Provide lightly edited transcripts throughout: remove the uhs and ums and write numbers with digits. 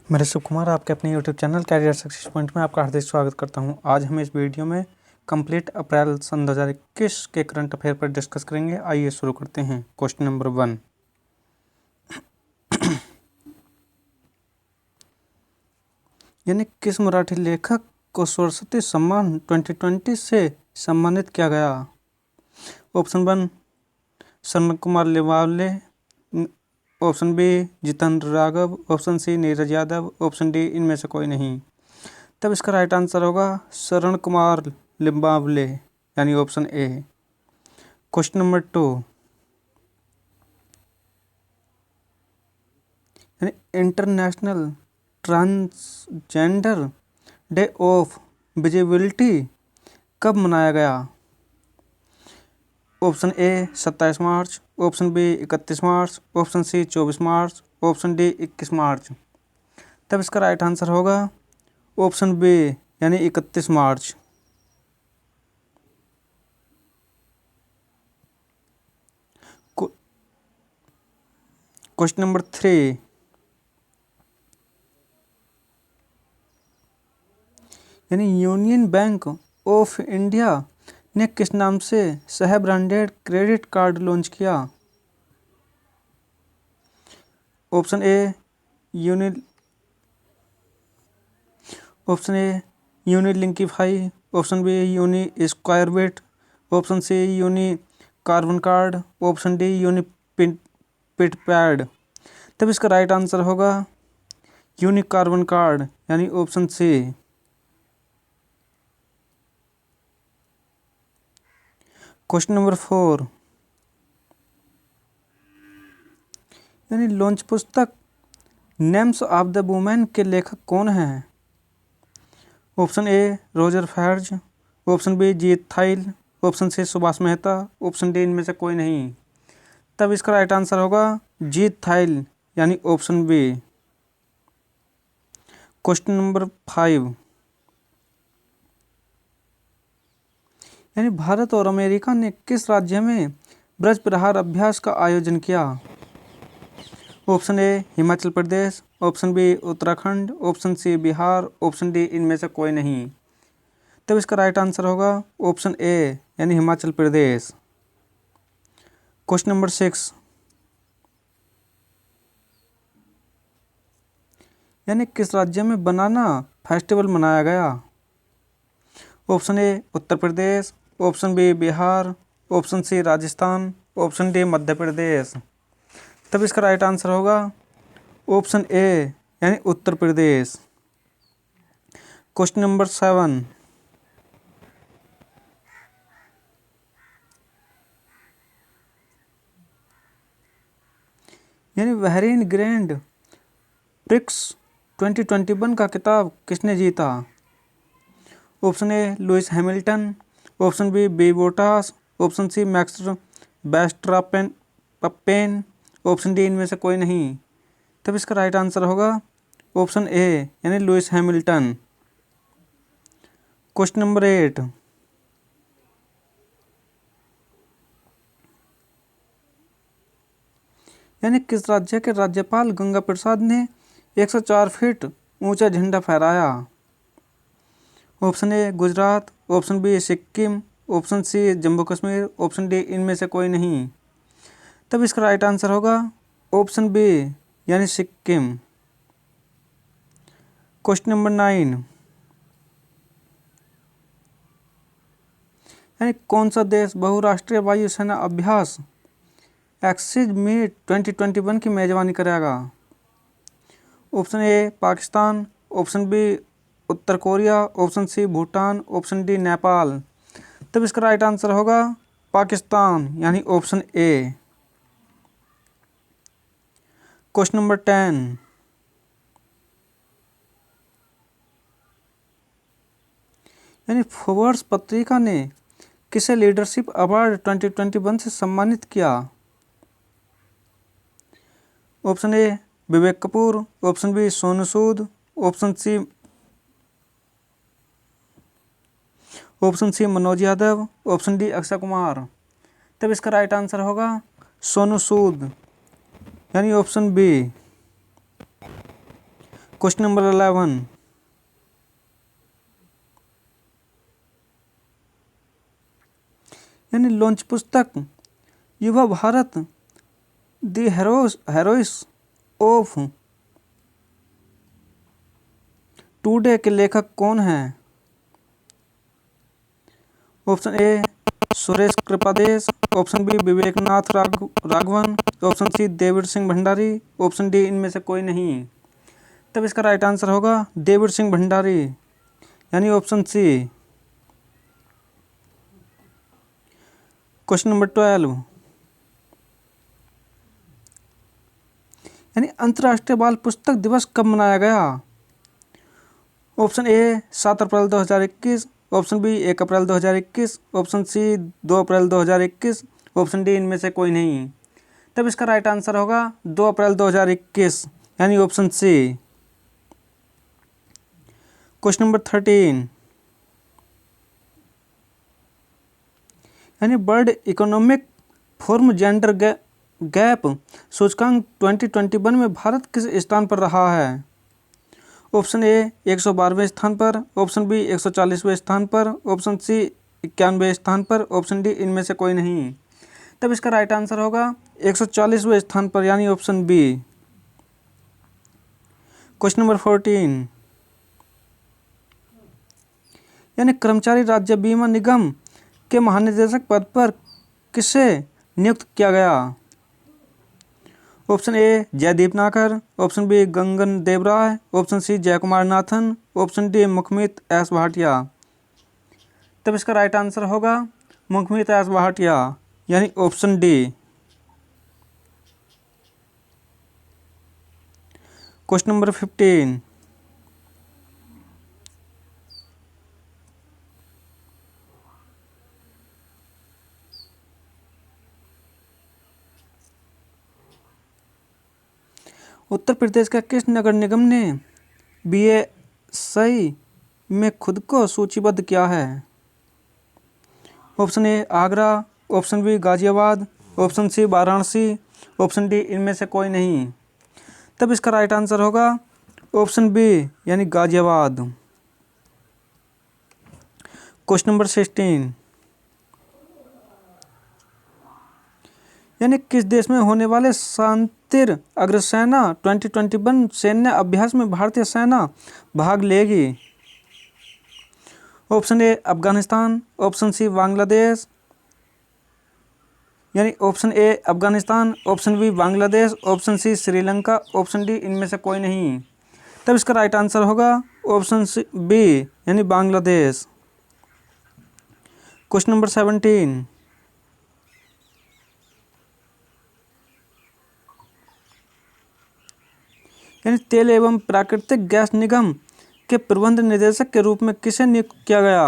मैं ऋषभ कुमार आपके अपने YouTube channel career success point में आपका हार्दिक स्वागत करता हूं। आज हम इस वीडियो में कंप्लीट अप्रैल सन 2021 के करंट अफेयर पर डिस्कस करेंगे। आइए शुरू करते हैं। क्वेश्चन नंबर 1, यानी किस मराठी लेखक को सरस्वती सम्मान 2020 से सम्मानित किया गया? Option 1 Sharan Kumar Liwale, option B Jitendra Raghav, option C Neeraj Yadav, option D इनमें से कोई नहीं। तब इसका राइट आंसर होगा शरण कुमार लिम्बावले, यानी ऑप्शन ए। क्वेश्चन नंबर 2, यानी international transgender day of visibility कब मनाया गया? Option A 27 March, option B 31 March, option C 24 March, option D 21 March. तब इसका राइट आंसर होगा ऑप्शन बी, यानी 31 मार्च। क्वेश्चन नंबर 3, यानी यूनियन बैंक ऑफ इंडिया ने किस नाम से सह ब्रांडेड क्रेडिट कार्ड लॉन्च किया? Option A Uni option A यूनिलिंकिफाई, option B Uni square bit, option C Uni carbon card, option D Uni pit pad. तब इसका राइट आंसर होगा यूनि कार्बन कार्ड, यानी ऑप्शन सी। क्वेश्चन नंबर 4, यानी launch पुस्तक names of the women के लेखक कौन हैं? ऑप्शन ए रोजर फैर्ज, option B Jeet Thayil, option C Subhash Mehta, option D इनमें से कोई नहीं। तब इसका राइट आंसर होगा जीत थाइल, यानी ऑप्शन बी। क्वेश्चन नंबर 5, यानी भारत और अमेरिका ने किस राज्य में ब्रज प्रहार अभ्यास का आयोजन किया? Option A Himachal Pradesh, option B Uttarakhand, option C Bihar, option D इनमें से कोई नहीं। तब इसका राइट आंसर होगा ऑप्शन ए, यानी हिमाचल प्रदेश। क्वेश्चन नंबर 6, यानी किस राज्य में बनाना फेस्टिवल मनाया गया? Option A Uttar Pradesh, option B Bihar, option C Rajasthan, option D Madhya Pradesh. तब इसका राइट आंसर होगा ऑप्शन ए, यानी उत्तर प्रदेश। क्वेश्चन नंबर 7, यानी बहरीन ग्रैंड प्रिक्स 2021 का खिताब किसने जीता? Option A Lewis Hamilton, option B Bottas, option C Max Verstappen, option D इनमें से कोई नहीं। तब इसका राइट आंसर होगा ऑप्शन ए, यानी लुइस हैमिल्टन। क्वेश्चन नंबर 8, यानी किस राज्य के राज्यपाल गंगा प्रसाद ने 104 फीट ऊंचा झंडा फहराया? Option A Gujarat, option B Sikkim, option C Jammu Kashmir, option D इनमें से कोई नहीं। तब इसका राइट आंसर होगा ऑप्शन बी, यानी सिक्किम। क्वेश्चन नंबर 9, यानी कौन सा देश बहुराष्ट्रीय वायुसेना अभ्यास एक्सिस मीट 2021 की मेजबानी करेगा? Option A Pakistan, option B उत्तर Korea, option C Bhutan, option D Nepal. तब इसका राइट आंसर होगा पाकिस्तान, यानी ऑप्शन ए। क्वेश्चन नंबर 10, यानी फोर्ब्स पत्रिका ने किसे लीडरशिप अवार्ड 2021 से सम्मानित किया? Option A Vivek Kapoor, option B Sonu Sood, option C Manoj Yadav, option D Akshay Kumar. तब इसका राइट आंसर होगा सोनू सूद, यानी ऑप्शन बी। क्वेश्चन नंबर 11, यानी लॉन्च पुस्तक युवा Bharat the heroes of today के लेखक कौन हैं? Option A Suresh Kripadesh, option B Viveknath Raghavan, option C David Singh Bhandari, option D इनमें से कोई नहीं। तब इसका राइट आंसर होगा डेविड सिंह भंडारी, यानी ऑप्शन सी। क्वेश्चन नंबर 12, यानी अंतर्राष्ट्रीय बाल पुस्तक दिवस कब मनाया गया? Option A 7 April 2021, option B 1 April 2021, option C 2 April 2021, option D इनमें से कोई नहीं। तब इसका राइट आंसर होगा 2 अप्रैल 2021, यानी ऑप्शन सी। क्वेश्चन नंबर 13, यानी world economic forum gender gap सूचकांक 2021 में भारत किस स्थान पर रहा है? ऑप्शन ए 112वें स्थान पर, ऑप्शन बी 140वें स्थान पर, ऑप्शन सी 91वें स्थान पर, ऑप्शन डी इनमें से कोई नहीं। तब इसका राइट आंसर होगा 140वें स्थान पर, यानी ऑप्शन बी। क्वेश्चन नंबर 14, यानी कर्मचारी राज्य बीमा निगम के महानिदेशक पद पर किसे नियुक्त किया गया? Option A Jaideep Nakar, option B Gangan Devrai, option C Jayakumar Nathan, option D Mukhmit S Bhatia. तब इसका राइट आंसर होगा मुखमित एस भाटिया, यानी option D. Question number 15, Uttar Pradesh का किस नगर निगम ने बीएसई में खुद को सूचीबद्ध किया है? Option A Agra, option B Ghaziabad, option C Varanasi, option D इनमें से कोई नहीं। तब इसका राइट आंसर होगा ऑप्शन बी, यानी गाजियाबाद। क्वेश्चन नंबर 16, यानी किस देश में होने वाले शांतिर अग्रसेना 2021 सैन्य अभ्यास में भारतीय सेना भाग लेगी? Option A Afghanistan, option C Bangladesh, यानी option A Afghanistan, option B Bangladesh, option C Sri Lanka, option D इनमें से कोई नहीं। तब इसका राइट आंसर होगा ऑप्शन सी बी, यानी बांग्लादेश। क्वेश्चन नंबर 17, यानी तेल एवं प्राकृतिक गैस निगम के प्रबंध निदेशक के रूप में किसे नियुक्त किया गया?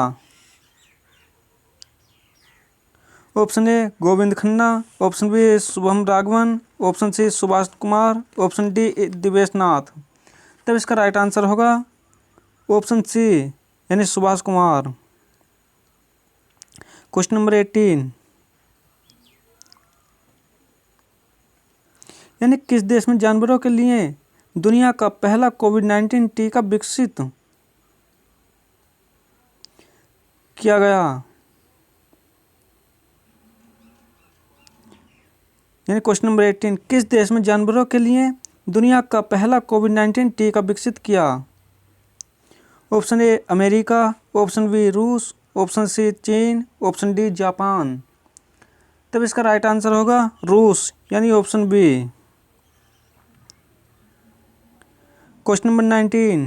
Option A Govind Khanna, option B Shubham Raghavan, option C Subhash Kumar, option D Divesh Nath. तब इसका राइट आंसर होगा ऑप्शन सी, यानी सुभाष कुमार। क्वेश्चन नंबर 18, यानी किस देश में जानवरों के लिए दुनिया का पहला कोविड-19 टीका विकसित किया गया? यानी क्वेश्चन नंबर 18, किस देश में जानवरों के लिए दुनिया का पहला कोविड-19 टीका विकसित किया? Option A America, option B रूस, ऑप्शन सी चीन, ऑप्शन डी जापान। तब इसका राइट आंसर होगा रूस, यानी ऑप्शन बी। क्वेश्चन नंबर 19,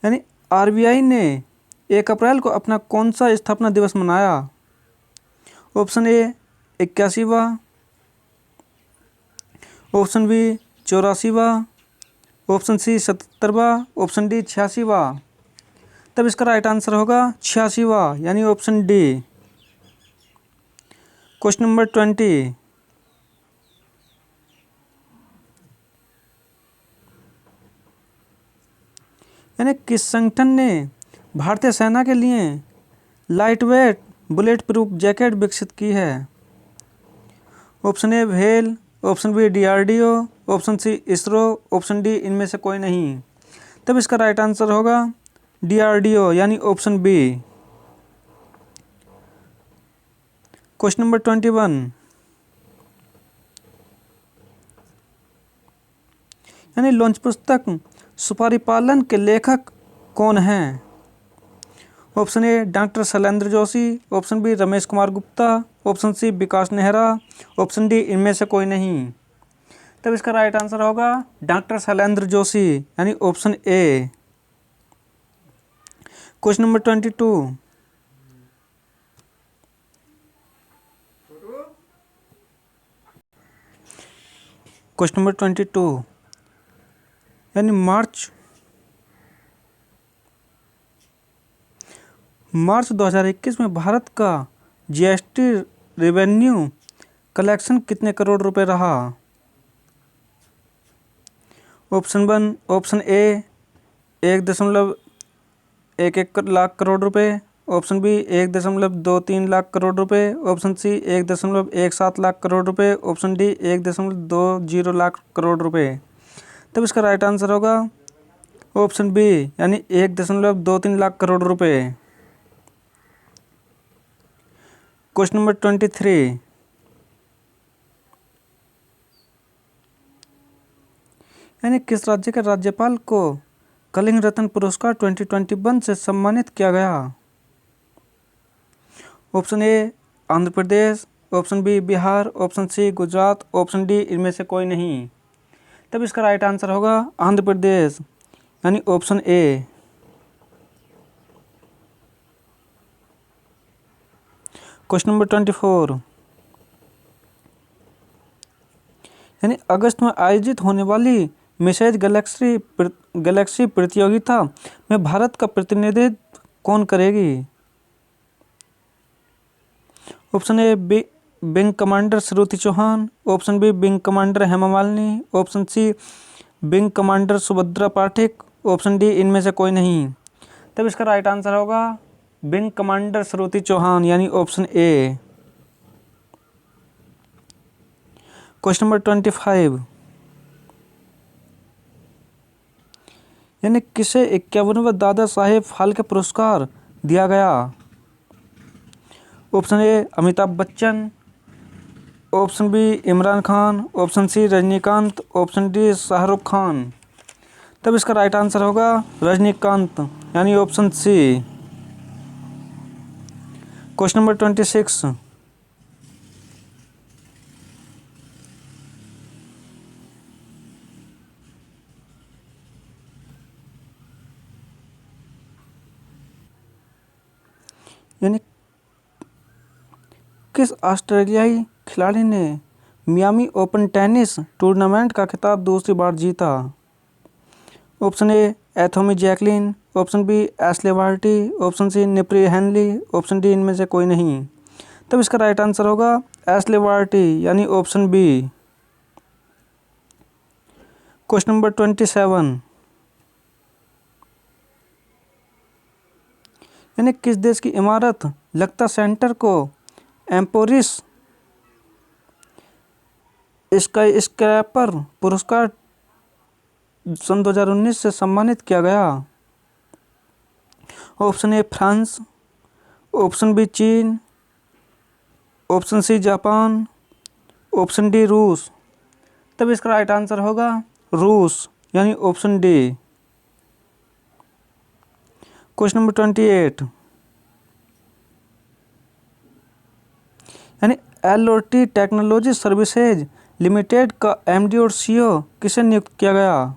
यानी आरबीआई ने 1 अप्रैल को अपना कौन सा स्थापना दिवस मनाया? ऑप्शन ए 81वां, ऑप्शन बी 84वां, ऑप्शन सी 77वां, ऑप्शन डी 86वां। तब इसका राइट आंसर होगा 86वां, यानी ऑप्शन डी। क्वेश्चन नंबर 20, यानी किस संगठन ने भारतीय सेना के लिए light weight bullet proof jacket विकसित की है? ऑप्शन ए भेल, option B DRDO, option C ISRO, option D इनमें से कोई नहीं। तब इसका राइट आंसर होगा DRDO यानी ऑप्शन बी। क्वेश्चन नंबर 21, यानी लॉन्च पुस्तक सुपारी पालन के लेखक कौन हैं? Option A doctor Shailendra Joshi, option B Ramesh Kumar Gupta, option C Vikas Nehra, option D इनमें से कोई नहीं। तब इसका राइट आंसर होगा डॉक्टर शैलेंद्र जोशी यानी option A. Question number 22, question number 22, यानी मार्च 2021 में भारत का GST रेवेन्यू कलेक्शन कितने करोड़ रुपए रहा? ऑप्शन ए 1.11 लाख करोड़ रुपए, ऑप्शन बी 1.23 लाख करोड़ रुपए, ऑप्शन सी 1.17 लाख करोड़ रुपए, ऑप्शन डी 1.20 लाख करोड़ रुपए। तब इसका राइट आंसर होगा ऑप्शन बी यानी 1.23 लाख करोड़ रुपए। क्वेश्चन नंबर 23, यानी किस राज्य के राज्यपाल को कलिंग रत्न पुरस्कार 2021 से सम्मानित किया गया? Option A Andhra Pradesh, option B Bihar, option C Gujarat, option D इनमें से कोई नहीं। तब इसका राइट आंसर होगा आंध्र प्रदेश यानी ऑप्शन ए। क्वेश्चन नंबर 24, यानी अगस्त में आयोजित होने वाली मिसेज गैलेक्सी प्रतियोगिता में भारत का प्रतिनिधित्व कौन करेगी? Option A wing commander Shruti Chauhan, option B wing commander Hema Malini, option C wing commander Subhadra Pathak, option D इनमें से कोई नहीं। तब इसका राइट आंसर होगा विंग कमांडर श्रुति चौहान यानी ऑप्शन ए। क्वेश्चन नंबर 25, यानी किसे 51वां दादा साहेब फाल्के पुरस्कार दिया गया? Option A Amitabh Bachchan, option B Imran Khan, option C Rajinikanth, option D Shahrukh Khan. तब इसका राइट आंसर होगा रजनीकांत यानी ऑप्शन सी। क्वेश्चन नंबर 26, यानी किस ऑस्ट्रेलियाई खिलाड़ी ने मियामी ओपन टेनिस टूर्नामेंट का खिताब दूसरी बार जीता? ऑप्शन ए एथोमी Jacqueline, option B Ashleigh Barty, option C निप्री हेनली, ऑप्शन डी इनमें से कोई नहीं। तब इसका राइट आंसर होगा एशले बार्टी यानी ऑप्शन बी। क्वेश्चन नंबर 27, यानी किस देश की इमारत लक्ता सेंटर को एम्पोरिस स्काई स्क्रैपर पुरस्कार सन 2019 से सम्मानित किया गया? Option A France, option B चीन, option C Japan, option D रूस। तब इसका राइट आंसर होगा रूस यानी ऑप्शन डी। क्वेश्चन नंबर 28, यानी LOT टेक्नोलॉजी सर्विसेज लिमिटेड का MD और CEO किसे नियुक्त किया गया?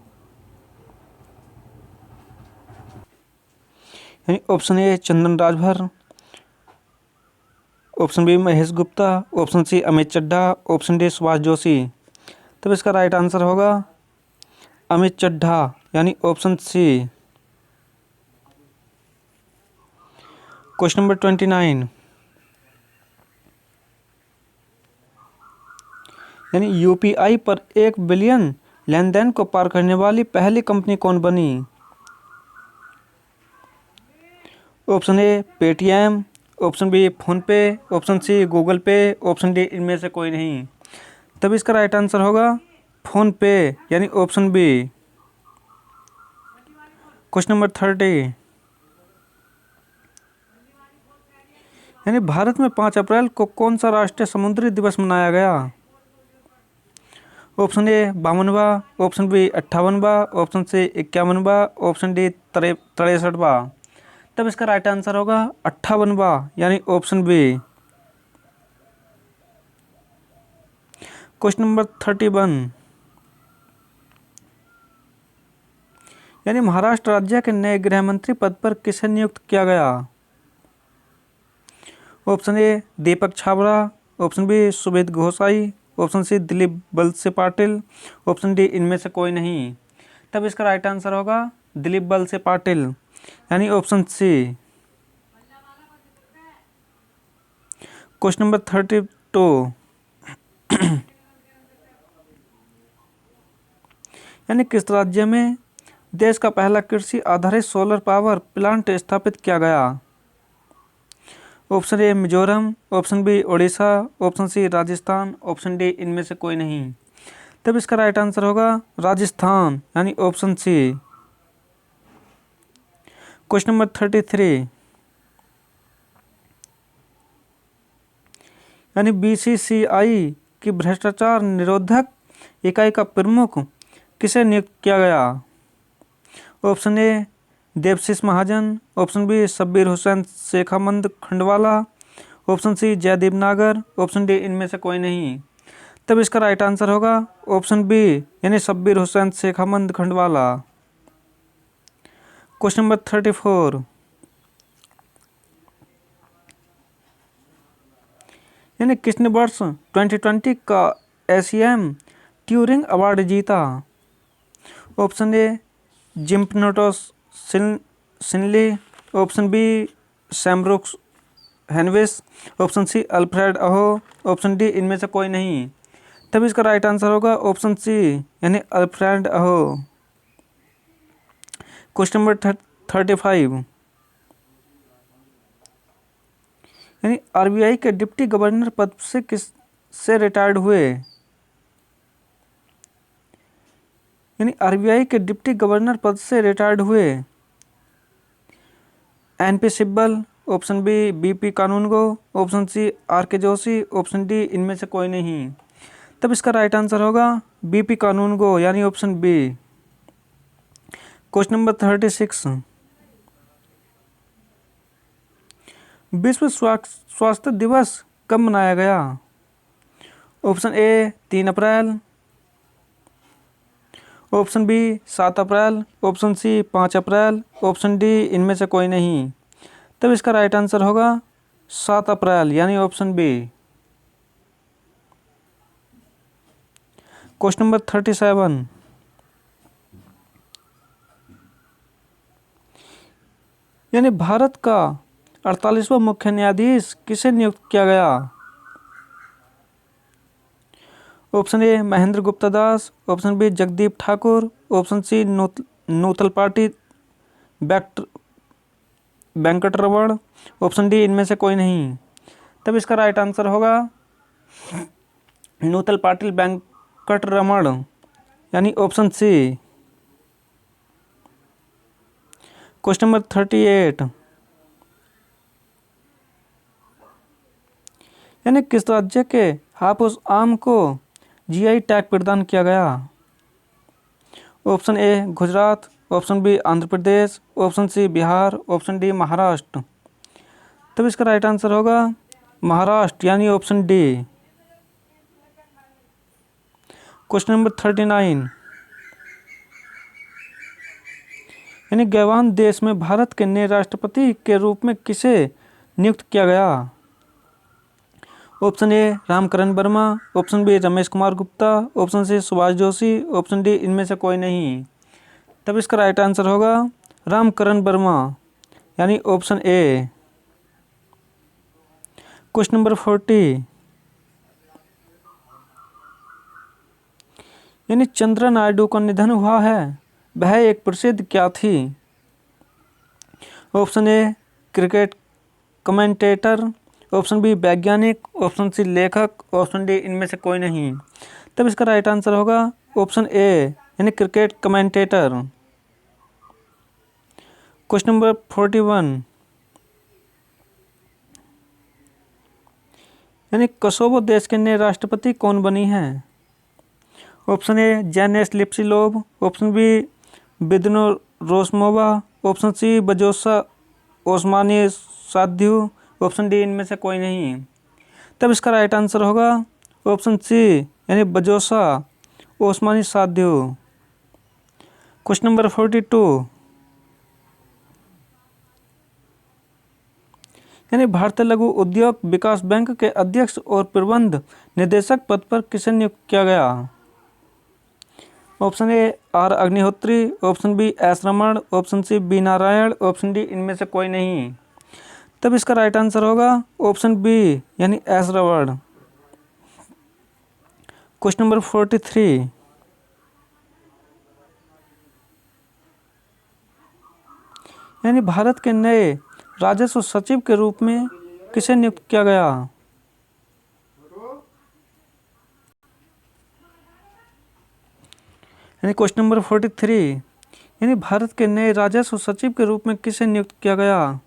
यानी option A Chandan Rajbhar, option B Mahesh Gupta, option C Amit Chaddha, option D Subhash Joshi. तब इसका राइट आंसर होगा अमित चड्ढा यानी ऑप्शन सी। क्वेश्चन नंबर 29, यानी UPI पर 1 बिलियन लेन देन को पार करने वाली पहली कंपनी कौन बनी? Option A Paytm, option B PhonePe, option C Google Pay, option D इनमें से कोई नहीं। तब इसका राइट आंसर होगा फोन पे यानी ऑप्शन बी। क्वेश्चन नंबर 30, यानी भारत में 5 अप्रैल को कौन सा राष्ट्रीय समुद्री दिवस मनाया गया? ऑप्शन ए 52वां, ऑप्शन बी 58वां, ऑप्शन सी 51वां, ऑप्शन डी 63वां। तब इसका राइट आंसर होगा 58वां यानी ऑप्शन बी। क्वेश्चन नंबर 31, यानी महाराष्ट्र राज्य के नए गृह मंत्री पद पर किसे नियुक्त किया गया? Option A Deepak Chhabra, option B Subodh Ghoshai, option C Dilip Walse Patil, option D इनमें से कोई नहीं। तब इसका राइट आंसर होगा दिलीप वलसे पाटिल यानी ऑप्शन सी। क्वेश्चन नंबर 32, यानी किस राज्य में देश का पहला कृषि आधारित सोलर पावर प्लांट स्थापित किया गया? Option A Mizoram, option B Orissa, option C Rajasthan, option D इनमें से कोई नहीं। तब इसका राइट आंसर होगा राजस्थान यानी ऑप्शन सी। क्वेश्चन नंबर 33, यानी बीसीसीआई की भ्रष्टाचार निरोधक इकाई का प्रमुख किसे नियुक्त किया गया? Option A Debashish Mahajan, option B Shabbir Hussain Shekhamand Khandwala, option C Jaideep Nagar, option D इनमें से कोई नहीं। तब इसका राइट आंसर होगा ऑप्शन बी यानी शब्बीर हुसैन शेखामंद खंडवाला। क्वेश्चन नंबर 34, यानी किसने वर्ष 2020 का एशियन ट्यूरिंग अवार्ड जीता? ऑप्शन ए जिम्पनोटोस सिनली, ऑप्शन बी सैमरुख हेनविस, option C Alfred Aho, option D इनमें से कोई नहीं। तब इसका राइट आंसर होगा ऑप्शन सी यानी अल्फ्रेड अहो। क्वेश्चन नंबर 35, यानी आरबीआई के डिप्टी गवर्नर पद से किस से रिटायर्ड हुए? यानी आरबीआई के डिप्टी गवर्नर पद से रिटायर्ड हुए NP Sibal, option B BP Kanungo, option C RK Joshi, option D इनमें से कोई नहीं। तब इसका राइट आंसर होगा बीपी कानूनगो यानी ऑप्शन बी। क्वेश्चन नंबर 36, विश्व स्वास्थ्य दिवस कब मनाया गया? Option A 3 April, option B 7 April, option C 5 April, option D इनमें से कोई नहीं। तब इसका राइट आंसर होगा 7 अप्रैल यानी ऑप्शन बी। क्वेश्चन नंबर 37, यानी भारत का 48वां मुख्य न्यायाधीश किसे नियुक्त किया गया? Option A Mahendra Gupta Das, option B Jagdeep Thakur, option C Nutalapati Venkataraman, option D इनमें से कोई नहीं। तब इसका राइट आंसर होगा नूतल पाटिल वेंकटरमण यानी ऑप्शन सी। क्वेश्चन नंबर 38, यानी किस राज्य के हापुस आम को जीआई टैग प्रदान किया गया? Option A Gujarat, option B Andhra Pradesh, option C Bihar, option D Maharashtra. तब इसका राइट आंसर होगा महाराष्ट्र यानी ऑप्शन डी। क्वेश्चन नंबर 39, यानी गैवान देश में भारत के नए राष्ट्रपति के रूप में किसे नियुक्त किया गया? Option A Ramkaran Verma, option B Ramesh Kumar Gupta, option C Subhash Joshi, option D इनमें से कोई नहीं। तब इसका राइट आंसर होगा रामकरण वर्मा यानी ऑप्शन ए। क्वेश्चन नंबर 40, यानी चंद्रा नायडू का निधन हुआ है, वह एक प्रसिद्ध क्या थी? Option A cricket commentator, option B वैज्ञानिक, ऑप्शन सी लेखक, ऑप्शन डी इनमें से कोई नहीं। तब इसका राइट आंसर होगा ऑप्शन ए यानी क्रिकेट कमेंटेटर। क्वेश्चन नंबर 41 यानी कोसोवो देश के नए राष्ट्रपति कौन बनी है? ऑप्शन ए जेनेस लिप्सिलोव, ऑप्शन बी बिदनो रोसमोवा, ऑप्शन सी बजोसा ओस्मानी साध्यू, ऑप्शन डी इनमें से कोई नहीं। तब इसका राइट आंसर होगा ऑप्शन सी यानी बजोसा ओस्मानी साध्यू। क्वेश्चन नंबर 42 यानी भारतीय लघु उद्योग विकास बैंक के अध्यक्ष और प्रबंध निदेशक पद पर किसे नियुक्त किया गया? Option A R Agnihotri, option B S Raman, option C B Narayan, option D इनमें से कोई नहीं। तब इसका राइट आंसर होगा ऑप्शन बी यानी एस रमण। क्वेश्चन नंबर 43 यानी भारत के नए राजस्व सचिव के रूप में किसे नियुक्त किया गया? यानी क्वेश्चन नंबर 43 यानी भारत के नए राजस्व सचिव के रूप में किसे नियुक्त किया गया?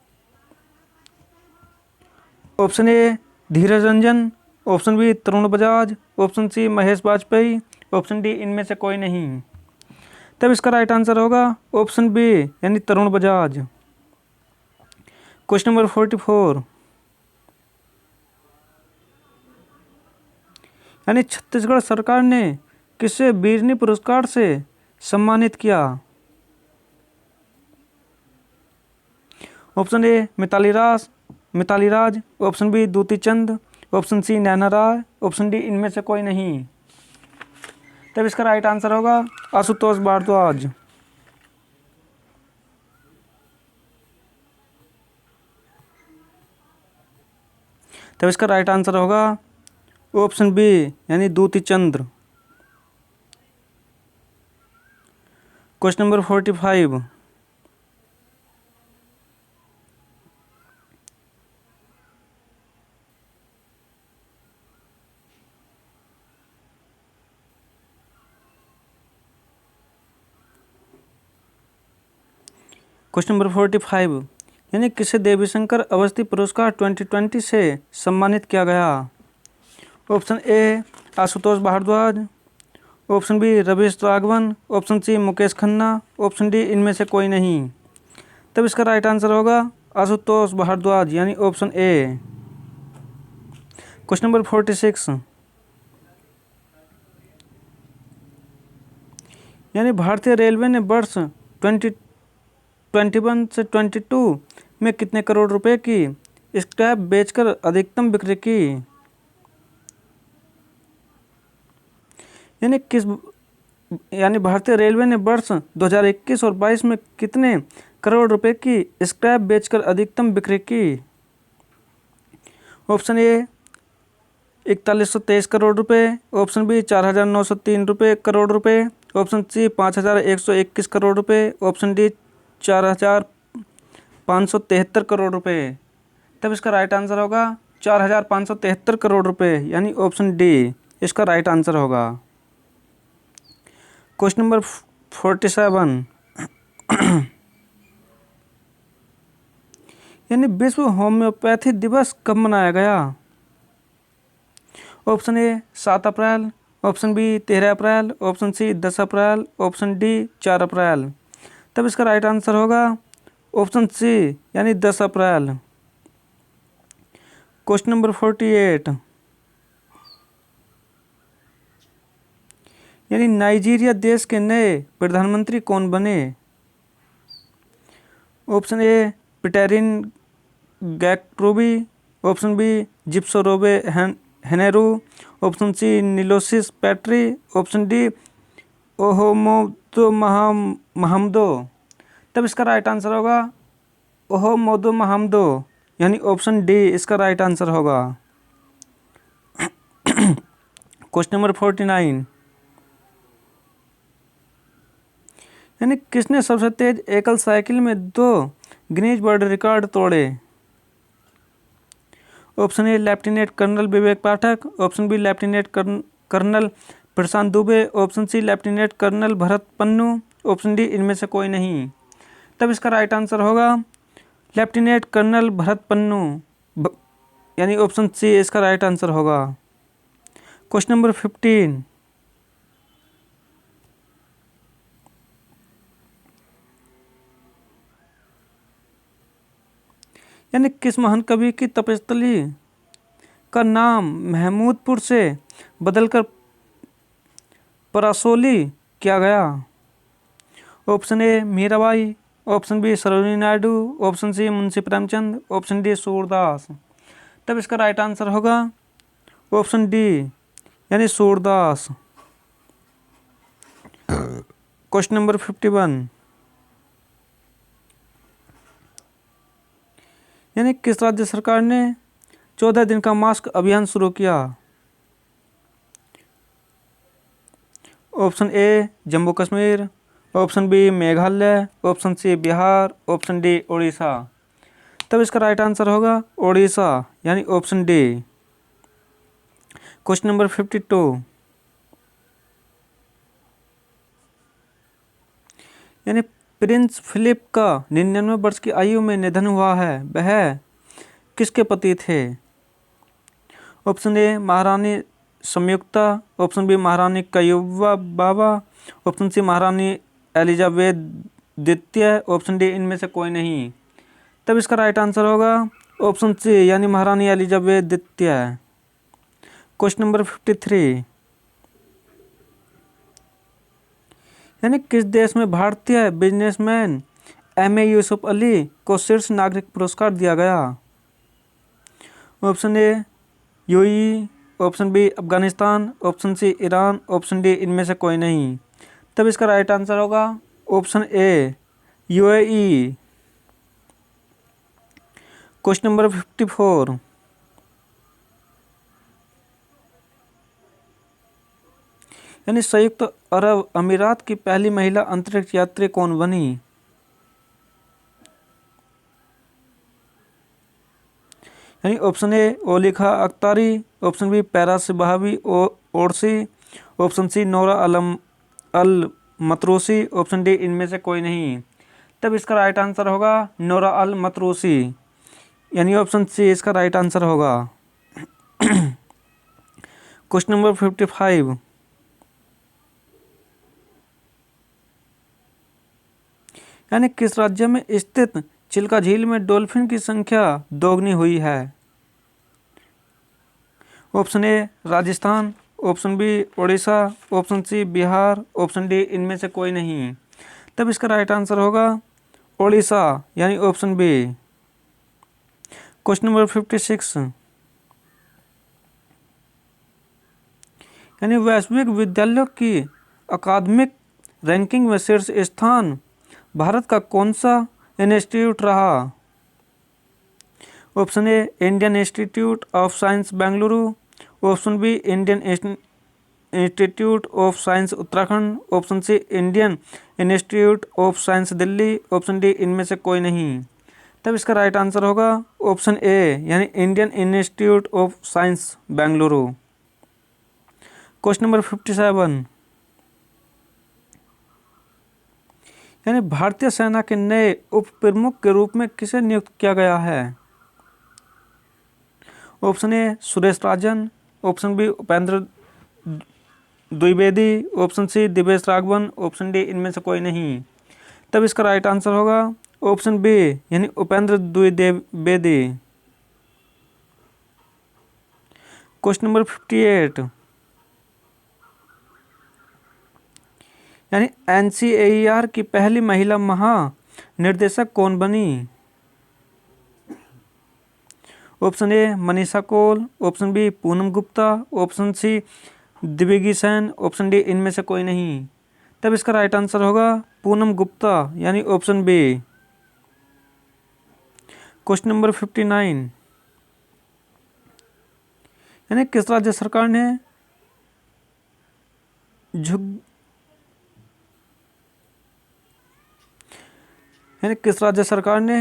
Option A Dheeraj Ranjan, option B Tarun Bajaj, option C Mahesh Vajpayee, option D इनमें से कोई नहीं। तब इसका राइट आंसर होगा ऑप्शन बी यानी तरुण बजाज। क्वेश्चन नंबर 44 यानी छत्तीसगढ़ सरकार ने किसे बीरनी पुरस्कार से सम्मानित किया? Option A Mithali Raj, option B Dutee Chand, option C Naina Rai, option D इनमें से कोई नहीं। तब इसका राइट आंसर होगा आशुतोष भारद्वाज। तब इसका राइट आंसर होगा ऑप्शन बी यानी दूती चंद्र। क्वेश्चन नंबर 45 क्वेश्चन नंबर 45 यानी किसे देवीशंकर अवस्थी पुरस्कार 2020 से सम्मानित किया गया? Option A Ashutosh Bhardwaj, option B Ravish Raghavan, option C Mukesh Khanna, option D इनमें से कोई नहीं। तब इसका राइट आंसर होगा आशुतोष भारद्वाज यानी ऑप्शन ए। क्वेश्चन नंबर 46 यानी भारतीय रेलवे ने वर्ष 2021 से 22 में कितने करोड़ रुपए की स्क्रैप बेचकर अधिकतम बिक्री की? यानी भारतीय रेलवे ने वर्ष 2021 और 22 में कितने करोड़ रुपए की स्क्रैप बेचकर अधिकतम बिक्री की? ऑप्शन ए 4123 करोड़ रुपए, ऑप्शन बी 4903 करोड़ रुपए, ऑप्शन सी 5121 करोड़ रुपए, ऑप्शन डी 4573 करोड़ रुपए। तब इसका राइट आंसर होगा 4573 करोड़ रुपए यानी ऑप्शन डी इसका राइट आंसर होगा। क्वेश्चन नंबर 47 यानी विश्व होम्योपैथी दिवस कब मनाया गया? Option A 7 April, option B 13 April, option C 10 April, option D 4 April. तब इसका राइट आंसर होगा ऑप्शन सी यानी 10 अप्रैल। क्वेश्चन नंबर 48 यानी नाइजीरिया देश के नए प्रधानमंत्री कौन बने? ऑप्शन ए पिटेरिन गैक्रोबी, ऑप्शन बी जिप्सोरोबे हेनेरू, ऑप्शन सी निलोसिस पैट्री, ऑप्शन डी ओहोमोदो महामदो। तब इसका राइट आंसर होगा ओहोमोदो महामदो यानी ऑप्शन डी इसका राइट आंसर होगा। क्वेश्चन नंबर 49 यानी किसने सबसे तेज एकल साइकिल में 2 गिनीज वर्ल्ड रिकॉर्ड तोड़े? Option A lieutenant colonel Vivek Pathak, option B lieutenant colonel Prashant Dubey, option C lieutenant colonel Bharat Pannu, option D इनमें से कोई नहीं। तब इसका राइट आंसर होगा लेफ्टिनेंट कर्नल भरत पन्नू, यानी ऑप्शन सी इसका राइट आंसर होगा। क्वेश्चन नंबर 15, यानी किस महान कवि की तपस्थली का नाम महमूदपुर से बदलकर परासोली किया गया? Option A Mirabai, option B Sarojini Naidu, option C Munshi Premchand, option D Surdas. तब इसका राइट आंसर होगा ऑप्शन डी, यानी सूरदास। क्वेश्चन नंबर 51, यानी किस राज्य सरकार ने 14 दिन का मास्क अभियान शुरू किया? Option A Jammu Kashmir, option B Meghalaya, option C Bihar, option D Orissa. तब इसका राइट आंसर होगा उड़ीसा, यानी ऑप्शन डी। क्वेश्चन नंबर 52, यानी प्रिंस फिलिप का 99 वर्ष की आयु में निधन हुआ है, वह किसके पति थे? ऑप्शन ए महारानी संयुक्ता, ऑप्शन बी महारानी कयूबा बाबा, ऑप्शन सी महारानी एलिजाबेथ द्वितीय, ऑप्शन डी इनमें से कोई नहीं। तब इसका राइट आंसर होगा ऑप्शन सी, यानी महारानी एलिजाबेथ द्वितीय। क्वेश्चन नंबर 53, यानी किस देश में भारतीय बिजनेसमैन एम.ए. यूसुफ अली को शीर्ष नागरिक पुरस्कार दिया गया? Option A UAE, option B Afghanistan, option C Iran, option D इनमें से कोई नहीं। तब इसका राइट आंसर होगा option A UAE. Question number 54, यानी संयुक्त अरब अमीरात की पहली महिला अंतरिक्ष यात्री कौन बनी? यानी ऑप्शन ए ओलिखा अख्तारी, ऑप्शन बी पैरास बहावी ओरसी, option C Nora Al Matrooshi, option D इनमें से कोई नहीं। तब इसका राइट आंसर होगा नोरा अल मतरूसी, यानी ऑप्शन सी इसका राइट आंसर होगा। क्वेश्चन नंबर 55, यानी किस राज्य में स्थित चिल्का झील में डॉल्फिन की संख्या दोगुनी हुई है? Option A Rajasthan, option B Orissa, option C Bihar, option D इनमें से कोई नहीं। तब इसका राइट आंसर होगा उड़ीसा, यानी ऑप्शन बी। क्वेश्चन नंबर 56, यानी वैश्विक विद्यालयों की अकादमिक रैंकिंग में शीर्ष स्थान भारत का कौन सा इंस्टीट्यूट रहा? Option A Indian institute of science Bengaluru, option B Indian institute of science Uttarakhand, option C Indian institute of science Delhi, option D इनमें से कोई नहीं। तब इसका राइट आंसर होगा ऑप्शन ए, यानी Indian institute of science Bengaluru. Question number 57, यानी भारतीय सेना के नए उप प्रमुख के रूप में किसे नियुक्त किया गया है? Option A Suresh Rajan, option B Upendra Dwivedi, option C Divesh Raghavan, option D इनमें से कोई नहीं। तब इसका राइट आंसर होगा ऑप्शन बी, यानी उपेंद्र द्विवेदी। क्वेश्चन नंबर 58, यानी NCAER की पहली महिला महानिर्देशक कौन बनी? Option A Manisha Kaul, option B Poonam Gupta, option C Divyagi Sen, option D इनमें से कोई नहीं। तब इसका राइट आंसर होगा पूनम गुप्ता, यानी ऑप्शन बी। क्वेश्चन नंबर 59, यानी किस राज्य सरकार ने किस राज्य सरकार ने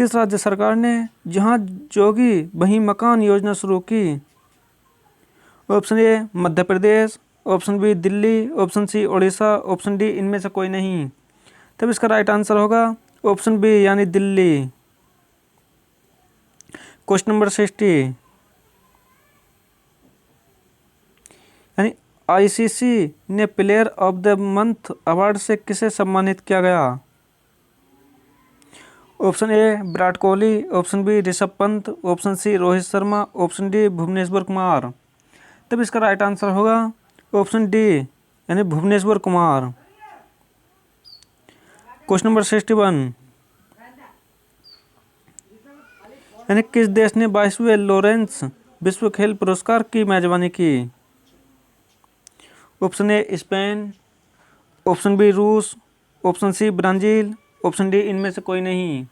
किस राज्य सरकार ने जहाँ जोगी वहीं मकान योजना शुरू की? Option A Madhya Pradesh, option B Delhi, option C Orissa, option D इनमें से कोई नहीं। तब इसका राइट आंसर होगा ऑप्शन बी यानी दिल्ली। क्वेश्चन नंबर 60, यानी आईसीसी ने player of the month award से किसे सम्मानित किया गया? Option A Virat Kohli, option B Rishabh Pant, option C Rohit Sharma, option D Bhuvneshwar Kumar. तब इसका राइट आंसर होगा ऑप्शन डी यानी भुवनेश्वर कुमार। क्वेश्चन नंबर 61, यानी किस देश ने 22वें लॉरेंस विश्व खेल पुरस्कार की मेजबानी की? Option A Spain, option B रूस, option C Brazil, option D इनमें से कोई नहीं।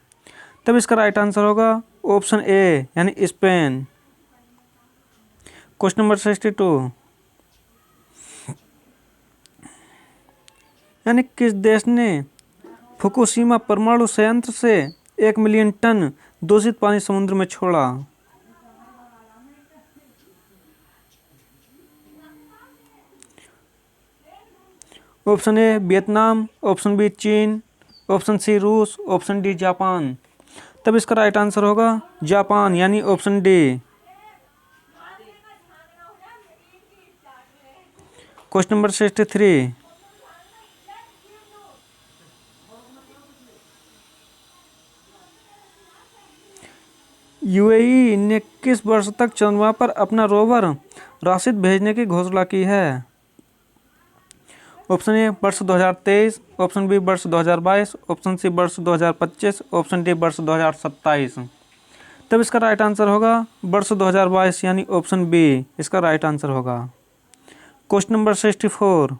तब इसका राइट आंसर होगा ऑप्शन ए यानी स्पेन। क्वेश्चन नंबर 62, यानी किस देश ने फुकुशिमा परमाणु संयंत्र से 1 मिलियन टन दूषित पानी समुद्र में छोड़ा? Option A Vietnam, option B चीन, ऑप्शन सी रूस, ऑप्शन डी जापान। तब इसका राइट आंसर होगा जापान यानी option D. Question number 63, UAE ने किस वर्ष तक चंद्रमा पर अपना रोवर राशिद भेजने की घोषणा की है? ऑप्शन ए वर्ष 2023, ऑप्शन बी वर्ष 2022, ऑप्शन सी वर्ष 2025, ऑप्शन डी वर्ष 2027। तब इसका राइट आंसर होगा वर्ष 2022 यानी ऑप्शन बी इसका राइट आंसर होगा। क्वेश्चन नंबर 64,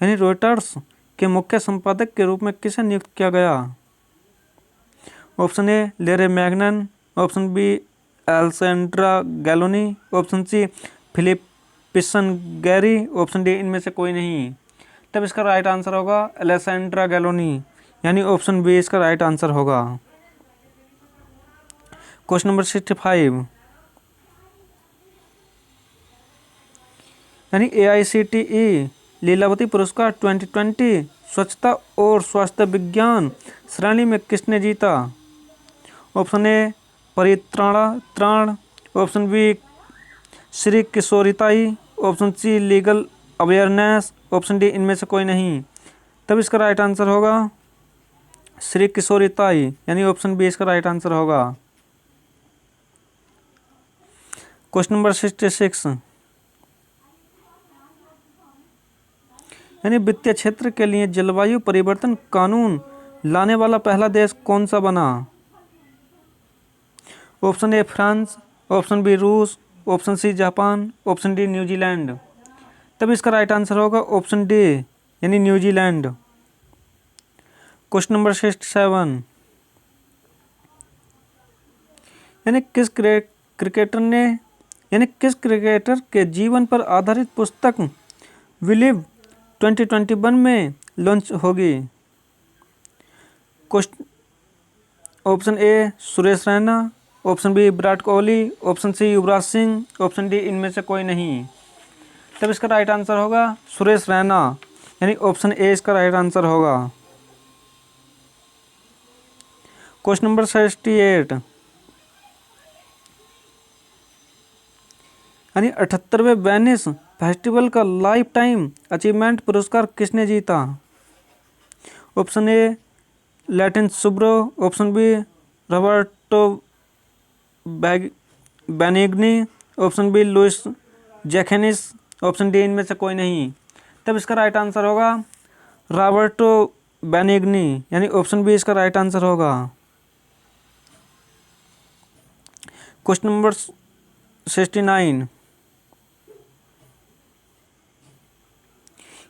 यानी रॉयटर्स के मुख्य संपादक के रूप में किसे नियुक्त किया गया? ऑप्शन ए लेरे मैग्नन, option B Alessandra Galloni, option C Philippe पिसन-गैरी, ऑप्शन डी इनमें से कोई नहीं। तब इसका राइट आंसर होगा एलेसेंड्रा गैलोनी यानी ऑप्शन बी इसका राइट आंसर होगा। क्वेश्चन नंबर 65, यानी AICTE लीलावती पुरस्कार 2020 स्वच्छता और स्वास्थ्य विज्ञान श्रेणी में किसने जीता? Option A Paritran, option B Shri Kishoritai, option C legal awareness, option D इनमें से कोई नहीं। तब इसका राइट आंसर होगा श्री किशोरिताई यानी ऑप्शन बी इसका राइट आंसर होगा। क्वेश्चन नंबर 66, यानी वित्तीय क्षेत्र के लिए जलवायु परिवर्तन कानून लाने वाला पहला देश कौन सा बना? Option A France, option B रूस, option C Japan, option D New Zealand. तब इसका राइट आंसर होगा ऑप्शन डी यानी न्यूजीलैंड। क्वेश्चन नंबर 67, यानी किस क्रिकेटर के जीवन पर आधारित पुस्तक विलिव 2021 में लॉन्च होगी? Option A Suresh Raina, option B Virat Kohli, option C Yuvraj Singh, option D इनमें से कोई नहीं। तब इसका राइट आंसर होगा सुरेश रैना यानी ऑप्शन ए इसका राइट आंसर होगा। क्वेश्चन नंबर 68, यानी 78वें वेनिस फेस्टिवल का लाइफ टाइम अचीवमेंट पुरस्कार किसने जीता? ऑप्शन ए लैटिन सुब्रो, option B Roberto Benigni, option B Luis जैखेनिस, ऑप्शन डी इनमें से कोई नहीं। तब इसका राइट आंसर होगा रॉबर्टो बेनिग्नी यानी ऑप्शन बी इसका राइट आंसर होगा। क्वेश्चन नंबर 69,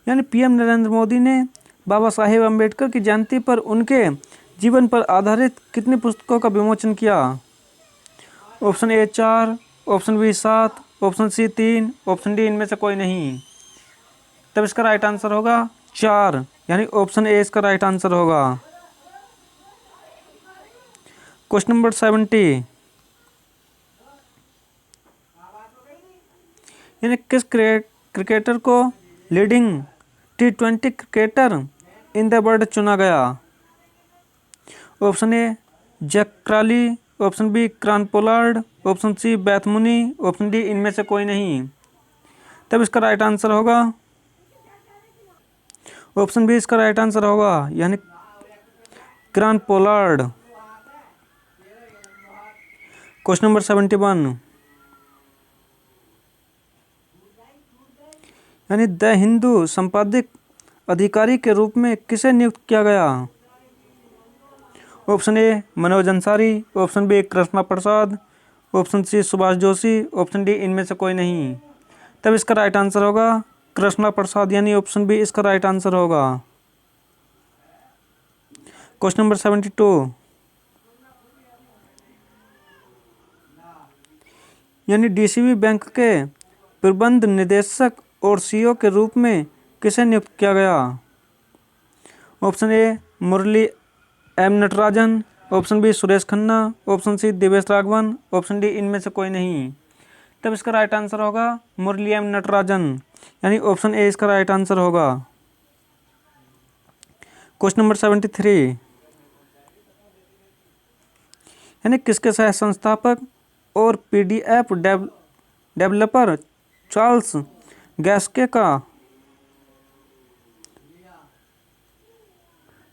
यानी पीएम नरेंद्र मोदी ने बाबा साहेब अम्बेडकर की जयंती पर उनके जीवन पर आधारित कितनी पुस्तकों का विमोचन किया? Option A 4, option B 7, option C 3, option D इनमें से कोई नहीं। तब इसका राइट आंसर होगा 4, यानी ऑप्शन ए इसका राइट आंसर होगा। क्वेश्चन नंबर 70, यानी किस क्रिकेटर को leading T20 cricketer in the world चुना गया? Option A Zak Crawley, option B Kieron Pollard, option C Beth Mooney, option D इनमें से कोई नहीं। तब इसका राइट आंसर होगा ऑप्शन बी इसका राइट आंसर होगा, यानी क्रॉन पोलार्ड। क्वेश्चन नंबर 71, यानी द हिंदू संपादक अधिकारी के रूप में किसे नियुक्त किया गया? Option A Manoj Ansari, option B Krishna Prasad, option C Subhash Joshi, option D इनमें से कोई नहीं। तब इसका राइट आंसर होगा कृष्णा प्रसाद, यानी ऑप्शन बी इसका राइट आंसर होगा। क्वेश्चन नंबर 72, यानी डीसीबी बैंक के प्रबंध निदेशक और सीईओ के रूप में किसे नियुक्त किया गया? Option A Murali M Natarajan, option B Suresh Khanna, option C Divesh Raghavan, option D इनमें से कोई नहीं। तब इसका राइट आंसर होगा मुरली एम नटराजन, यानी ऑप्शन ए इसका राइट आंसर होगा। क्वेश्चन नंबर 73, यानी किसके सह संस्थापक और पीडीएफ डेवलपर चार्ल्स गैस्के का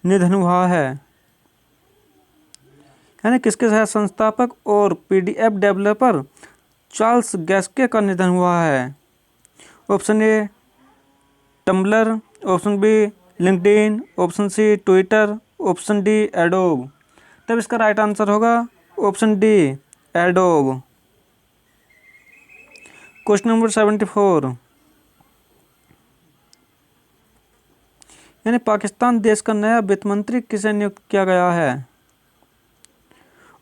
निधन हुआ है? यानी किसके सह संस्थापक और पीडीएफ डेवलपर चार्ल्स गैस्के का निधन हुआ है? Option A Tumblr, option B LinkedIn, option C Twitter, option D Adobe. तब इसका राइट आंसर होगा option D Adobe. Question number 74, यानी पाकिस्तान देश का नया वित्त मंत्री किसे नियुक्त किया गया है?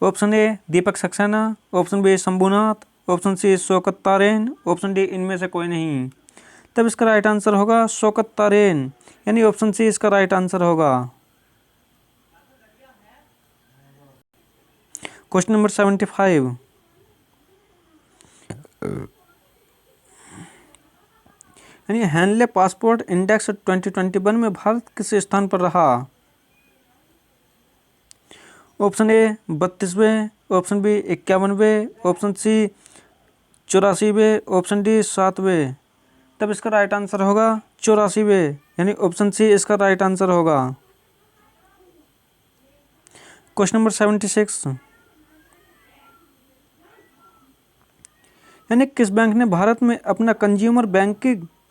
Option A Deepak Saxena, option B Shambhunath, option C Shaukat Taren, option D इनमें से कोई नहीं। तब इसका राइट आंसर होगा शौकत तारेन, यानी ऑप्शन सी इसका राइट आंसर होगा। क्वेश्चन नंबर 75, यानी हैनले पासपोर्ट इंडेक्स 2021 में भारत किस स्थान पर रहा? ऑप्शन ए 32वें, ऑप्शन बी 51वें, ऑप्शन सी 84वें, ऑप्शन डी 7वें। तब इसका राइट आंसर होगा 84वें, यानी ऑप्शन सी इसका राइट आंसर होगा। क्वेश्चन नंबर 76, यानी किस बैंक ने भारत में अपना कंज्यूमर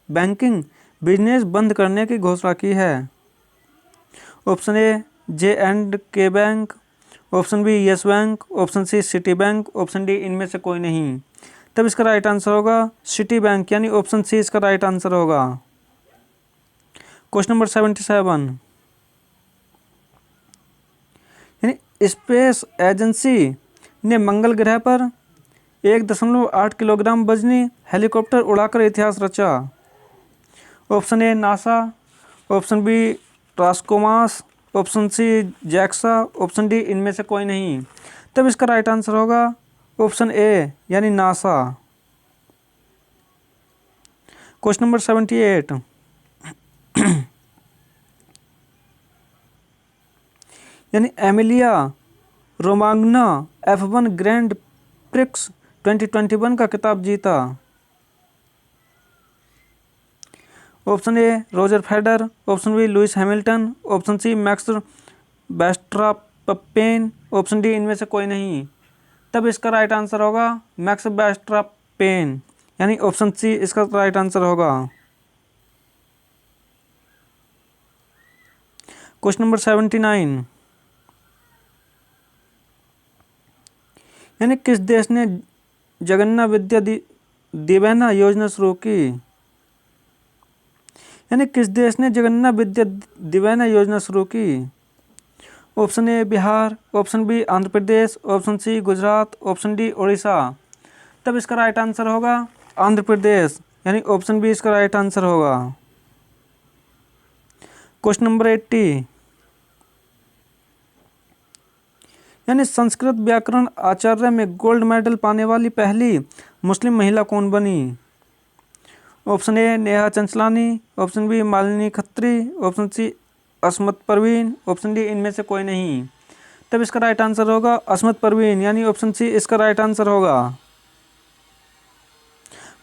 बैंकिंग बिजनेस बंद करने की घोषणा की है? Option A J&K bank, option B Yes Bank, option C Citibank, option D इनमें से कोई नहीं। तब इसका राइट आंसर होगा सिटी बैंक, यानी ऑप्शन सी इसका राइट आंसर होगा। क्वेश्चन नंबर 77, यानी स्पेस एजेंसी ने मंगल ग्रह पर 1.8 किलोग्राम वजनी हेलीकॉप्टर उड़ाकर इतिहास रचा। Option A NASA, option B ट्रास्कोमास, option C JAXA, option D इनमें से कोई नहीं। तब इसका राइट आंसर होगा ऑप्शन ए, यानी नासा। क्वेश्चन नंबर 78, यानी एमिलिया रोमांगना F1 ग्रैंड प्रिक्स 2021 का खिताब जीता। Option A Roger Federer, option B Lewis Hamilton, option C Max Verstappen, option D इनमें से कोई नहीं। तब इसका राइट आंसर होगा मैक्स वर्स्टैपेन, यानी ऑप्शन सी इसका राइट आंसर होगा। क्वेश्चन नंबर 79, यानी किस देश ने जगन्ना विद्या दिवेना योजना शुरू की? यानी किस देश ने जगन्ना विद्या दिवेना योजना शुरू की? Option A Bihar, option B Andhra Pradesh, option C Gujarat, option D Orissa. तब इसका राइट आंसर होगा आंध्र प्रदेश, यानी ऑप्शन बी इसका राइट आंसर होगा। क्वेश्चन नंबर 80, यानी संस्कृत व्याकरण आचार्य में गोल्ड मेडल पाने वाली पहली मुस्लिम महिला कौन बनी? Option A Neha Chanchalani, option B Malini Khatri, option C Asmat Parveen, option D इनमें से कोई नहीं। तब इसका राइट आंसर होगा असमत परवीन, यानी ऑप्शन सी इसका राइट आंसर होगा।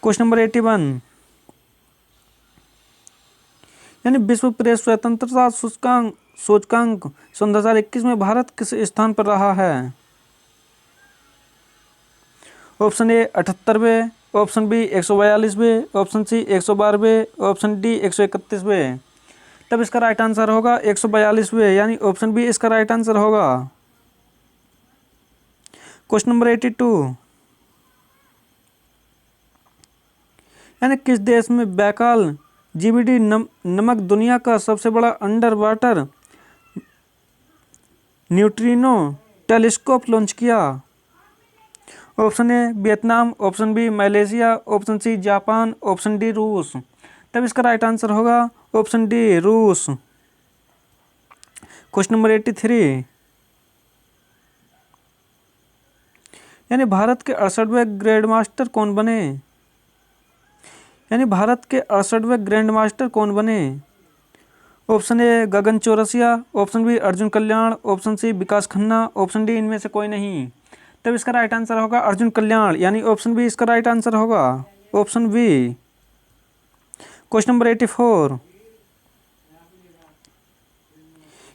क्वेश्चन नंबर 81, यानी विश्व प्रेस स्वतंत्रता सूचकांक 2021 में भारत किस स्थान पर रहा है? ऑप्शन ए 78वें, ऑप्शन बी 142वें, ऑप्शन सी 112वें, ऑप्शन डी 131वें। तब इसका राइट आंसर होगा 142वें, यानी ऑप्शन बी इसका राइट आंसर होगा। क्वेश्चन नंबर 82, यानी किस देश में बैकाल जीबीडी नमक दुनिया का सबसे बड़ा under water neutrino telescope launch किया? Option A Vietnam, option B Malaysia, option C Japan, option D रूस। तब इसका राइट आंसर होगा ऑप्शन डी रूस। क्वेश्चन नंबर 83, यानी भारत के 68वें ग्रैंड मास्टर कौन बने? यानी भारत के 68वें ग्रैंड मास्टर कौन बने? Option A Gagan Chaurasia, option B Arjun Kalyan, option C Vikas Khanna, option D इनमें से कोई नहीं। तब इसका राइट आंसर होगा अर्जुन कल्याण, यानी ऑप्शन बी इसका राइट आंसर होगा, ऑप्शन बी। क्वेश्चन नंबर 84,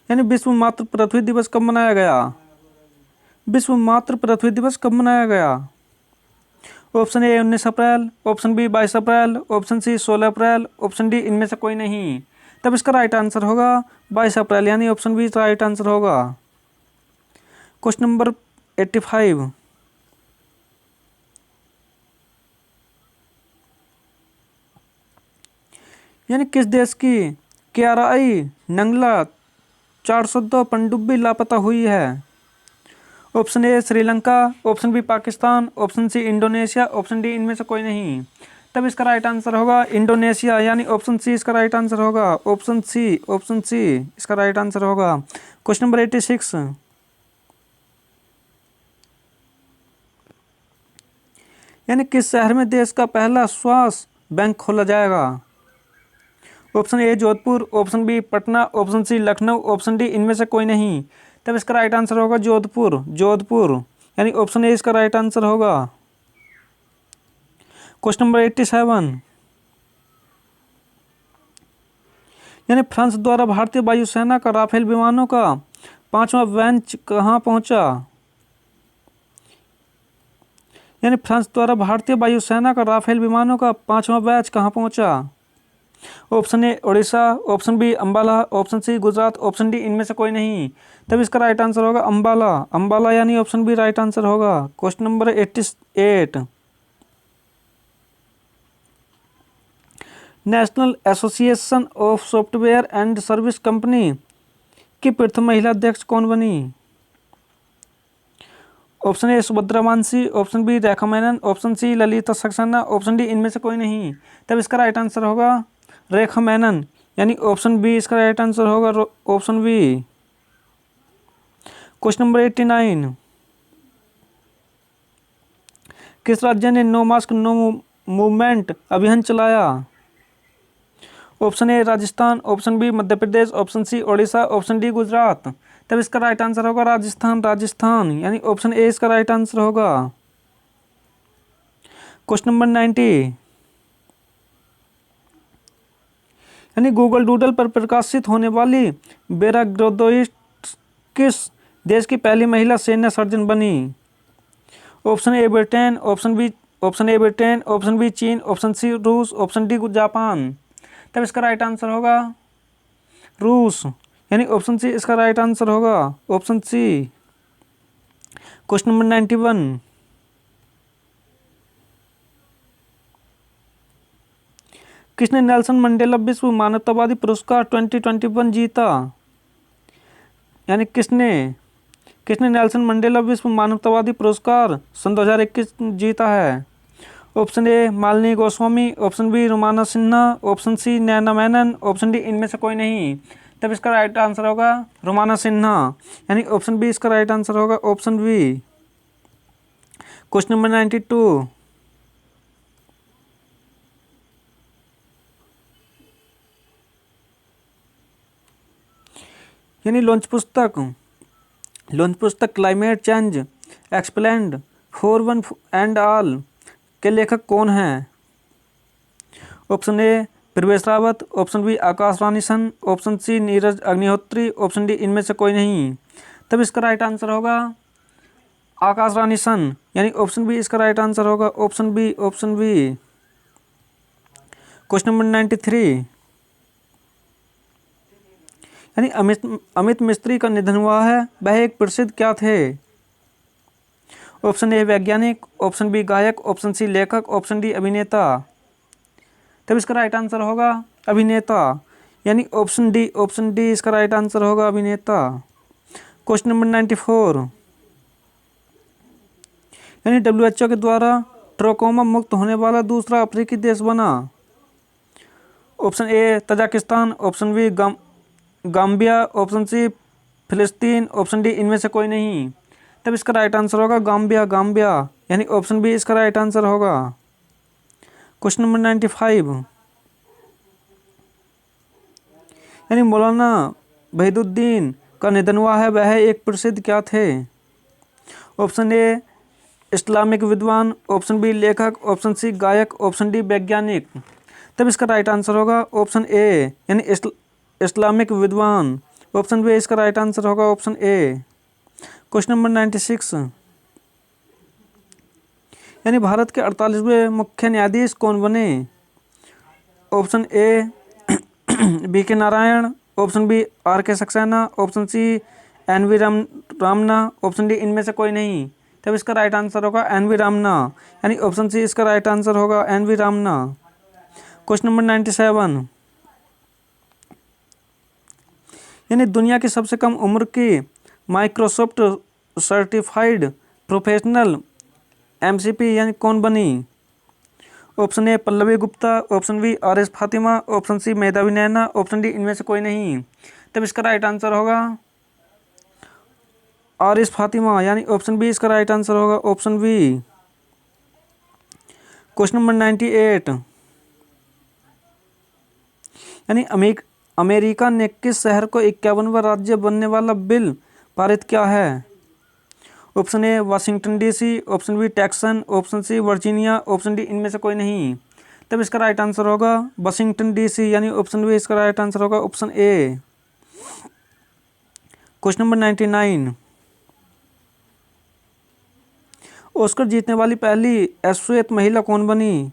यानी विश्व मातृ पृथ्वी दिवस कब मनाया गया? विश्व मातृ पृथ्वी दिवस कब मनाया गया? Option A 19 April, option B 22 April, option C 16 April, option D इनमें से कोई नहीं। तब इसका राइट आंसर होगा 22 अप्रैल, यानी ऑप्शन बी राइट आंसर होगा। क्वेश्चन नंबर 85, यानी किस देश की KRI नंगला 402 पनडुब्बी लापता हुई है? Option A Sri Lanka, option B Pakistan, option C Indonesia, option D इनमें से कोई नहीं। तब इसका राइट आंसर होगा इंडोनेशिया, यानी ऑप्शन सी इसका राइट आंसर होगा, ऑप्शन सी इसका राइट आंसर होगा। क्वेश्चन नंबर 86, यानी किस शहर में देश का पहला स्वास्थ्य बैंक खोला जाएगा? Option A Jodhpur, option B Patna, option C Lucknow, option D इनमें से कोई नहीं। तब इसका राइट आंसर होगा जोधपुर, यानी ऑप्शन ए इसका राइट आंसर होगा। क्वेश्चन नंबर 87, यानी फ्रांस द्वारा भारतीय वायुसेना का राफेल विमानों का 5वां बैच कहाँ पहुंचा? यानी फ्रांस द्वारा भारतीय वायुसेना का राफेल विमानों का 5वां बैच कहाँ पहुंचा? Option A Orissa, option B Ambala, option C Gujarat, option D इनमें से कोई नहीं। तब इसका राइट आंसर होगा अंबाला, यानी ऑप्शन बी राइट आंसर होगा। Question number 88, national association of software and service company की प्रथम महिला अध्यक्ष कौन बनी? Option A Subhadra Mansi, option B Rekha Menon, option C Lalita Saxena, option D इनमें से कोई नहीं। तब इसका राइट आंसर होगा रेखा मेनन, यानी ऑप्शन बी इसका राइट आंसर होगा, ऑप्शन बी। क्वेश्चन नंबर 89, किस राज्य ने नो मास्क नो मूवमेंट अभियान चलाया? Option A Rajasthan, option B Madhya Pradesh, option C Odisha, option D Gujarat. तब इसका राइट आंसर होगा राजस्थान, यानी ऑप्शन ए इसका राइट आंसर होगा। क्वेश्चन नंबर 90, यानी गूगल डूडल पर प्रकाशित होने वाली बेरा ग्रोदोइट्स किस देश की पहली महिला सैन्य सर्जन बनी? Option A Britain, option B चीन, ऑप्शन सी रूस, ऑप्शन डी जापान। तब इसका राइट आंसर होगा रूस, यानी ऑप्शन सी इसका राइट आंसर होगा, ऑप्शन सी। क्वेश्चन नंबर 91, किसने नेल्सन मंडेला विश्व मानवतावादी पुरस्कार 2021 जीता? यानी किसने नेल्सन मंडेला विश्व मानवतावादी पुरस्कार सन 2021 जीता है? Option A Malini Goswami, option B Rumana Sinha, option C Naina Menon, option D इनमें से कोई नहीं। तब इसका राइट आंसर होगा रुमाना सिन्हा, यानी ऑप्शन बी इसका राइट आंसर होगा, ऑप्शन बी। क्वेश्चन नंबर 92, यानी लॉन्च पुस्तक climate change explained for one and all के लेखक कौन हैं? Option A Pravesh Rawat, option B Akash Rani sun, option C Neeraj Agnihotri, option D इनमें से कोई नहीं। तब इसका राइट आंसर होगा आकाश रानी सन, यानी ऑप्शन बी इसका राइट आंसर होगा, option B, option B. Question number 93, यानी अमित मिस्त्री का निधन हुआ है, वह एक प्रसिद्ध क्या थे? ऑप्शन ए वैज्ञानिक, ऑप्शन बी गायक, ऑप्शन सी लेखक, ऑप्शन डी अभिनेता। तब इसका राइट आंसर होगा अभिनेता, यानी ऑप्शन डी इसका राइट आंसर होगा, अभिनेता। क्वेश्चन नंबर 94, यानी WHO के द्वारा ट्रोकोमा मुक्त होने वाला दूसरा अफ्रीकी देश बना। Option A Tajikistan, option B Gambia, option C फिलिस्तीन, ऑप्शन डी इनमें से कोई नहीं। तब इसका राइट आंसर होगा गाम्बिया, यानी ऑप्शन बी इसका राइट आंसर होगा। क्वेश्चन नंबर 95, यानी मौलाना वहीदुद्दीन का निधन हुआ है, वह एक प्रसिद्ध क्या थे? ऑप्शन ए इस्लामिक विद्वान, ऑप्शन बी लेखक, ऑप्शन सी गायक, ऑप्शन डी वैज्ञानिक। तब इसका राइट आंसर होगा ऑप्शन ए, यानी इस्लामिक विद्वान, ऑप्शन बी इसका राइट आंसर होगा, ऑप्शन ए। क्वेश्चन नंबर 96, यानी भारत के 48वें मुख्य न्यायाधीश कौन बने? ऑप्शन ए बी के Narayan, option B R K Saxena, option C N V Ramana, option D इनमें से कोई नहीं। तब इसका राइट आंसर होगा एन वी रामना, यानी ऑप्शन सी इसका राइट आंसर होगा, N V Ramana. Question number 97, यानी दुनिया की सबसे कम उम्र की माइक्रोसॉफ्ट सर्टिफाइड प्रोफेशनल MCP यानी कौन बनी? Option A Pallavi Gupta, option B RS Fatima, option C Medhavi Naina, option D इनमें से कोई नहीं। तब इसका राइट आंसर होगा RS फातिमा, यानी ऑप्शन बी इसका राइट आंसर होगा, ऑप्शन बी। क्वेश्चन नंबर 98, यानी अमेरिका ने किस शहर को 51वां राज्य बनने वाला बिल पारित किया है? Option A Washington DC, option B Texan, option C Virginia, option D इनमें से कोई नहीं। तब इसका राइट आंसर होगा वाशिंगटन DC, यानी ऑप्शन बी इसका राइट आंसर होगा, option A. Question number 99, Oscar जीतने वाली पहली श्वेत महिला कौन बनी?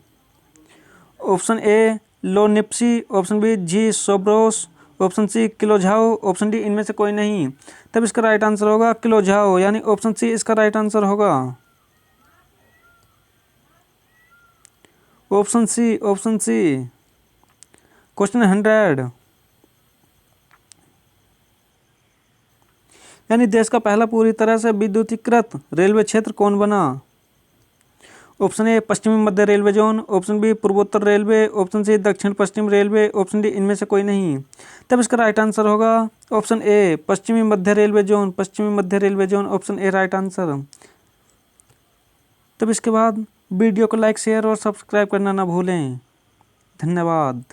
ऑप्शन ए लो निप्सी, ऑप्शन बी जी सोब्रोस, option C Chloe Zhao, option D इनमें से कोई नहीं। तब इसका राइट आंसर होगा किलो झाओ, यानी ऑप्शन सी इसका राइट आंसर होगा, option C, option C. Question 100, यानी देश का पहला पूरी तरह से विद्युतीकृत रेलवे क्षेत्र कौन बना? ऑप्शन ए पश्चिमी मध्य रेलवे जोन, ऑप्शन बी पूर्वोत्तर रेलवे, ऑप्शन सी दक्षिण पश्चिम रेलवे, ऑप्शन डी इनमें से कोई नहीं। तब इसका राइट आंसर होगा ऑप्शन ए पश्चिमी मध्य रेलवे जोन, पश्चिमी मध्य railway zone, option A right answer. तब इसके बाद वीडियो को लाइक, शेयर और सब्सक्राइब करना ना भूलें। धन्यवाद।